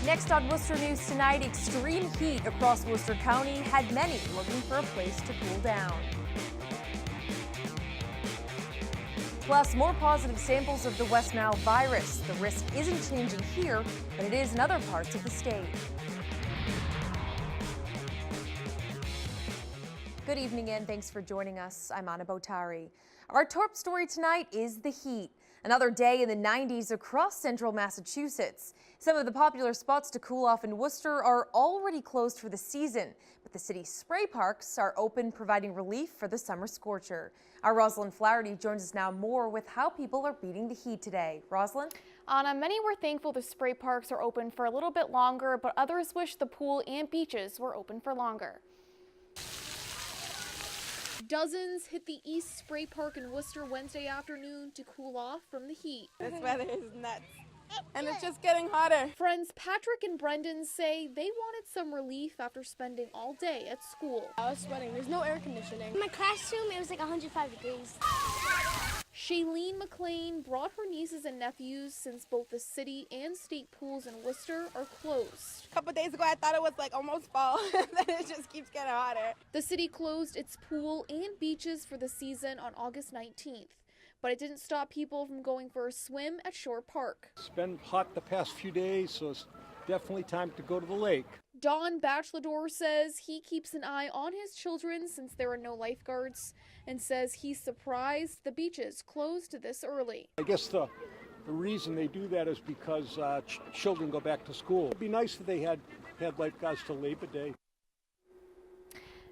Next on Worcester News tonight, extreme heat across Worcester County had many looking for a place to cool down. Plus, more positive samples of the West Nile virus. The risk isn't changing here, but it is in other parts of the state. Good evening and thanks for joining us. I'm Anna Botari. Our top story tonight is the heat. Another day in the 90s across central Massachusetts. Some of the popular spots to cool off in Worcester are already closed for the season, but the city's spray parks are open, providing relief for the summer scorcher. Our Rosalind Flaherty joins us now more with how people are beating the heat today. Rosalind? Anna, many were thankful the spray parks are open for a little bit longer, but others wish the pool and beaches were open for longer. Dozens hit the East Spray Park in Worcester Wednesday afternoon to cool off from the heat. This weather is nuts, and it's just getting hotter. Friends Patrick and Brendan say they wanted some relief after spending all day at school. I was sweating. There's no air conditioning. In my classroom, it was like 105 degrees. Shailene McLean brought her nieces and nephews since both the city and state pools in Worcester are closed. A couple days ago, I thought it was like almost fall, and then it just keeps getting hotter. The city closed its pool and beaches for the season on August 19th, but it didn't stop people from going for a swim at Shore Park. It's been hot the past few days, so it's definitely time to go to the lake. Don Bachelador says he keeps an eye on his children since there are no lifeguards and says he's surprised the beaches closed this early. I guess the reason they do that is because children go back to school. It'd be nice if they had lifeguards till Labor Day.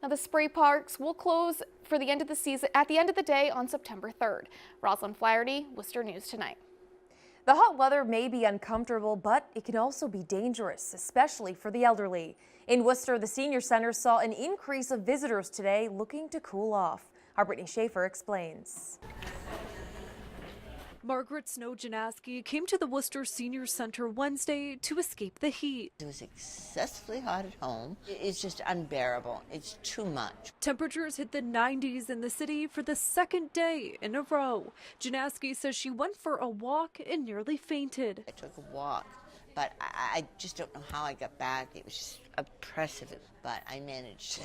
Now the spray parks will close for the end of the season at the end of the day on September 3rd. Rosalind Flaherty, Worcester News Tonight. The hot weather may be uncomfortable, but it can also be dangerous, especially for the elderly. In Worcester, the Senior Center saw an increase of visitors today looking to cool off. Our Brittany Schaefer explains. Margaret Snow-Janaski came to the Worcester Senior Center Wednesday to escape the heat. It was excessively hot at home. It's just unbearable. It's too much. Temperatures hit the 90s in the city for the second day in a row. Janaski says she went for a walk and nearly fainted. I took a walk, but I just don't know how I got back. It was just oppressive, but I managed,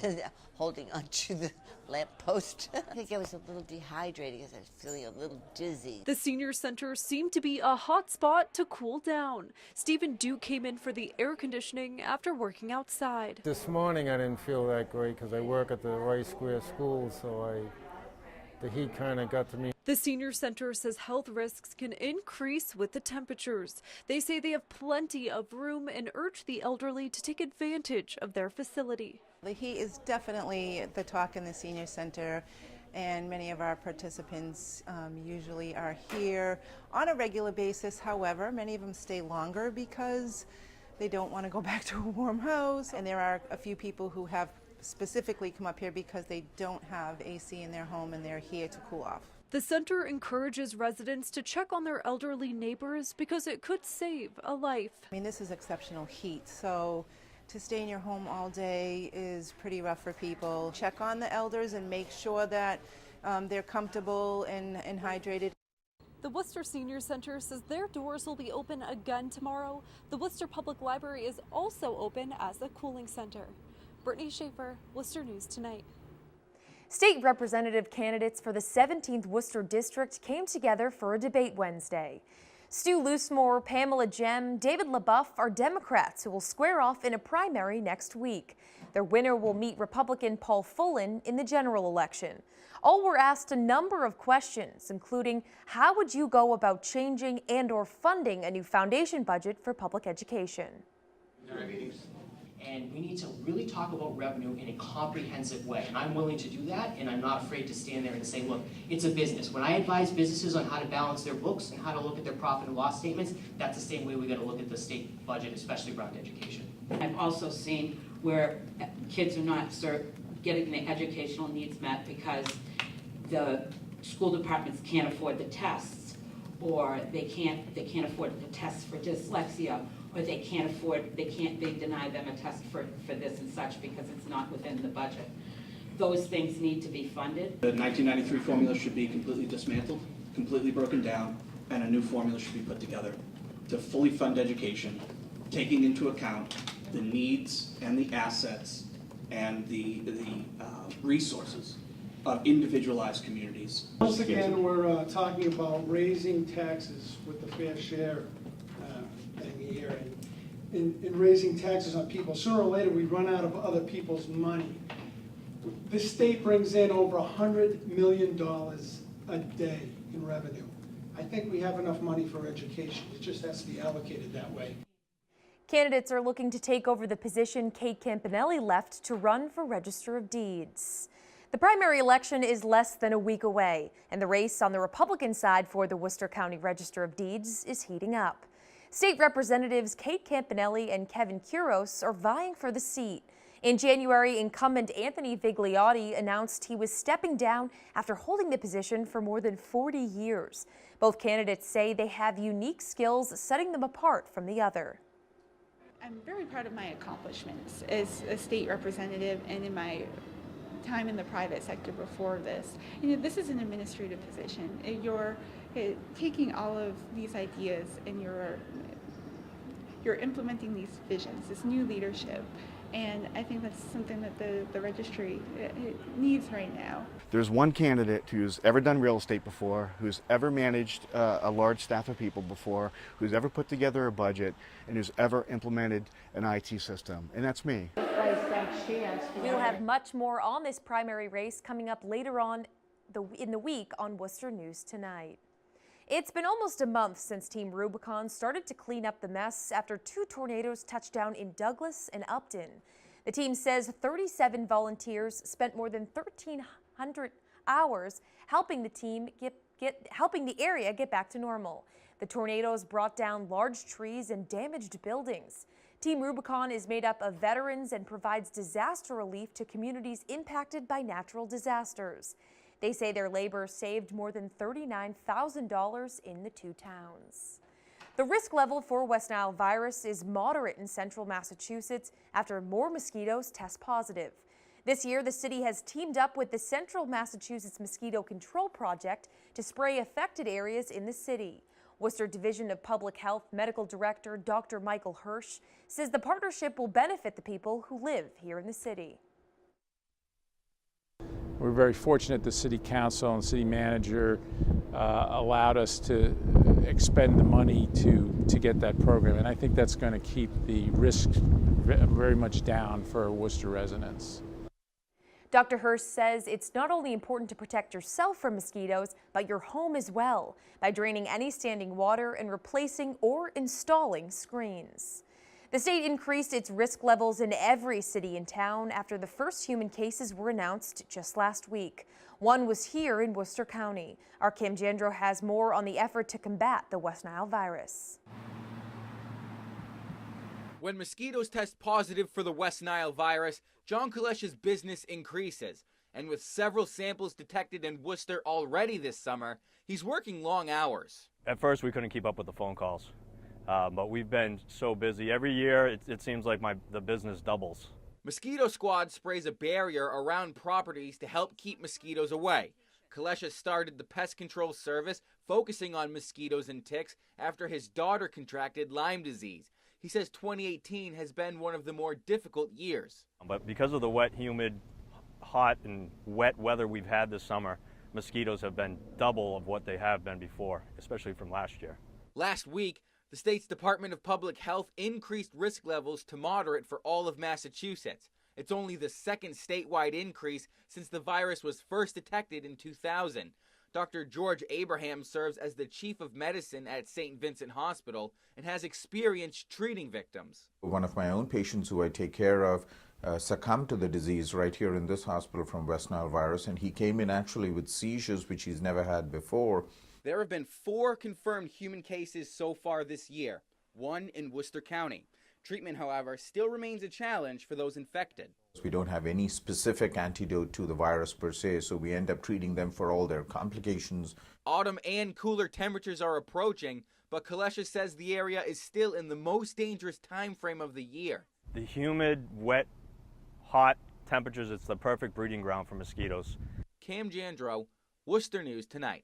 holding onto the lamppost. I think I was a little dehydrated because I was feeling a little dizzy. The Senior Center seemed to be a hot spot to cool down. Stephen Duke came in for the air conditioning after working outside. This morning I didn't feel that great because I work at the Rice Square School, so the heat kind of got to me. The Senior Center says health risks can increase with the temperatures. They say they have plenty of room and urge the elderly to take advantage of their facility. The heat is definitely the talk in the Senior Center, and many of our participants usually are here on a regular basis. However, many of them stay longer because they don't want to go back to a warm house, and there are a few people who have specifically come up here because they don't have AC in their home and they're here to cool off. The center encourages residents to check on their elderly neighbors because it could save a life. I mean, this is exceptional heat, so to stay in your home all day is pretty rough for people. Check on the elders and make sure that they're comfortable and hydrated. The Worcester Senior Center says their doors will be open again tomorrow. The Worcester Public Library is also open as a cooling center. Brittany Schaefer, Worcester News Tonight. State representative candidates for the 17th Worcester District came together for a debate Wednesday. Stu Loosemore, Pamela Jem, David LaBeouf are Democrats who will square off in a primary next week. Their winner will meet Republican Paul Fullen in the general election. All were asked a number of questions, including how would you go about changing and/or funding a new foundation budget for public education? And we need to really talk about revenue in a comprehensive way. And I'm willing to do that, and I'm not afraid to stand there and say, look, it's a business. When I advise businesses on how to balance their books and how to look at their profit and loss statements, that's the same way we got to look at the state budget, especially around education. I've also seen where kids are not getting their educational needs met because the school departments can't afford the tests, or they can't afford the tests for dyslexia, or they deny them a test for this and such because it's not within the budget. Those things need to be funded. The 1993 formula should be completely dismantled, completely broken down, and a new formula should be put together to fully fund education taking into account the needs and the assets and the resources of individualized communities. Once again, we're talking about raising taxes with the fair share thing here, and raising taxes on people. Sooner or later, we run out of other people's money. This state brings in over $100 million a day in revenue. I think we have enough money for education. It just has to be allocated that way. Candidates are looking to take over the position Kate Campanelli left to run for Register of Deeds. The primary election is less than a week away, and the race on the Republican side for the Worcester County Register of Deeds is heating up. State Representatives Kate Campanelli and Kevin Kuros are vying for the seat. In January, incumbent Anthony Vigliotti announced he was stepping down after holding the position for more than 40 years. Both candidates say they have unique skills, setting them apart from the other. I'm very proud of my accomplishments as a state representative and in my time in the private sector before this. You know, this is an administrative position. You're taking all of these ideas and you're implementing these visions, this new leadership. And I think that's something that the registry needs right now. There's one candidate who's ever done real estate before, who's ever managed a large staff of people before, who's ever put together a budget, and who's ever implemented an IT system, and that's me. We'll have much more on this primary race coming up later on in the week on Worcester News Tonight. It's been almost a month since Team Rubicon started to clean up the mess after 2 tornadoes touched down in Douglas and Upton. The team says 37 volunteers spent more than 1,300 hours helping the area get back to normal. The tornadoes brought down large trees and damaged buildings. Team Rubicon is made up of veterans and provides disaster relief to communities impacted by natural disasters. They say their labor saved more than $39,000 in the 2 towns. The risk level for West Nile virus is moderate in central Massachusetts after more mosquitoes test positive. This year, the city has teamed up with the Central Massachusetts Mosquito Control Project to spray affected areas in the city. Worcester Division of Public Health Medical Director Dr. Michael Hirsch says the partnership will benefit the people who live here in the city. We're very fortunate the City Council and City Manager allowed us to expend the money to get that program, and I think that's going to keep the risk very much down for Worcester residents. Dr. Hirsch says it's not only important to protect yourself from mosquitoes, but your home as well, by draining any standing water and replacing or installing screens. The state increased its risk levels in every city and town after the first human cases were announced just last week. One was here in Worcester County. Our Kim Jandro has more on the effort to combat the West Nile virus. When mosquitoes test positive for the West Nile virus, John Kulesh's business increases. And with several samples detected in Worcester already this summer, he's working long hours. At first, we couldn't keep up with the phone calls. But we've been so busy. Every year, it seems like the business doubles. Mosquito Squad sprays a barrier around properties to help keep mosquitoes away. Kulesha started the pest control service focusing on mosquitoes and ticks after his daughter contracted Lyme disease. He says 2018 has been one of the more difficult years. But because of the wet, humid, hot, and wet weather we've had this summer, mosquitoes have been double of what they have been before, especially from last year. Last week, the state's Department of Public Health increased risk levels to moderate for all of Massachusetts. It's only the second statewide increase since the virus was first detected in 2000. Dr. George Abraham serves as the chief of medicine at St. Vincent Hospital and has experience treating victims. One of my own patients who I take care of succumbed to the disease right here in this hospital from West Nile virus, and he came in actually with seizures, which he's never had before. There have been 4 confirmed human cases so far this year, 1 in Worcester County. Treatment, however, still remains a challenge for those infected. We don't have any specific antidote to the virus per se, so we end up treating them for all their complications. Autumn and cooler temperatures are approaching, but Kulesha says the area is still in the most dangerous time frame of the year. The humid, wet, hot temperatures, it's the perfect breeding ground for mosquitoes. Cam Jandro, Worcester News Tonight.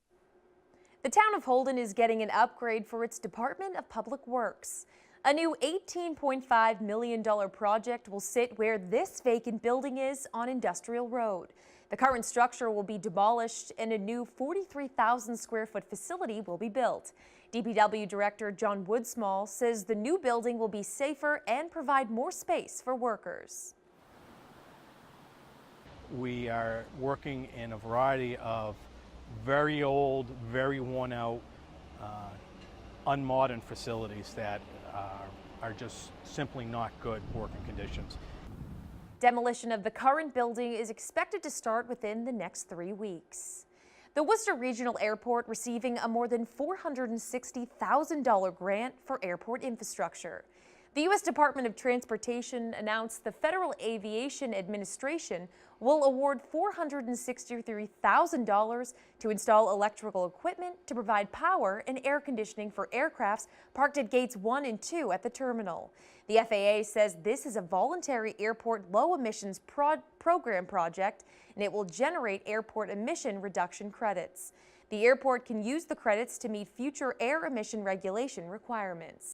The town of Holden is getting an upgrade for its Department of Public Works. A new $18.5 million project will sit where this vacant building is on Industrial Road. The current structure will be demolished and a new 43,000 square foot facility will be built. DPW Director John Woodsmall says the new building will be safer and provide more space for workers. We are working in a variety of very old, very worn out, unmodern facilities that are just simply not good working conditions. Demolition of the current building is expected to start within the next 3 weeks. The Worcester Regional Airport receiving a more than $460,000 grant for airport infrastructure. The U.S. Department of Transportation announced the Federal Aviation Administration will award $463,000 to install electrical equipment to provide power and air conditioning for aircrafts parked at gates 1 and 2 at the terminal. The FAA says this is a voluntary airport low-emissions program project, and it will generate airport emission reduction credits. The airport can use the credits to meet future air emission regulation requirements.